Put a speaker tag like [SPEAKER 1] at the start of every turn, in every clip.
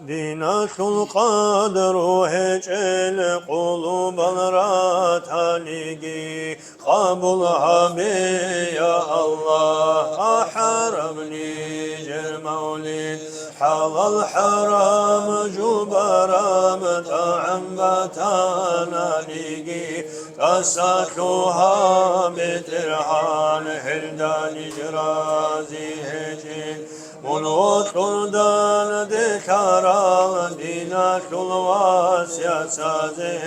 [SPEAKER 1] دينة القدر هجل قلوب الراتانيجي قبلها بي يا الله أحرمني جر مولد حلال حرام جبرام طعم بتانا نيجي قساتها بترحان هلدان جرازي هجين منوط كردان دكارا دينا كلواسيا سازي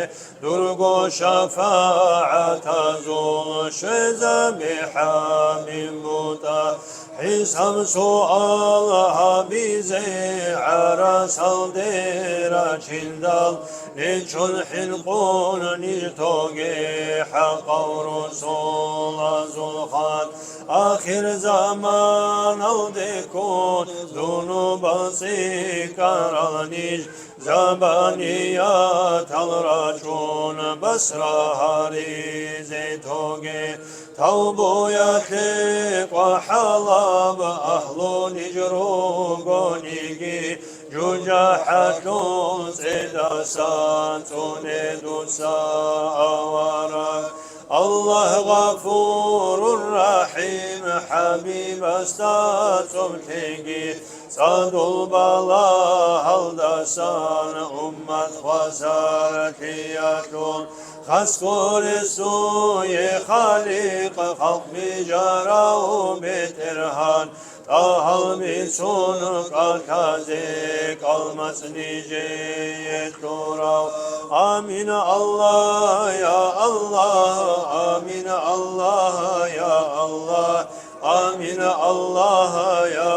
[SPEAKER 1] درغو شفاعة زول شزا بحامي موتا حسام سؤالها بيزي عرس الديرا چندال نيچون حلقون نيرتوغي حق رسول زلخان آخر زمان الدكون ذنوب سيكارانيج زبانيات الرجون بسرها ريزيتوغي توبو يخيق وحلب أهل نجروغونيجي جوجاحتون سيداسان تندوسا أورا الله غفور رحيم حبيب استاذ تيجي صاد البلاء هلدسان أمة خسارتياتون خسكور سوي خالق خلق بجاره بترهان tahal bitsun kalkazik almasni ceyet kurav amin Allah ya Allah amin Allah ya Allah amin Allah ya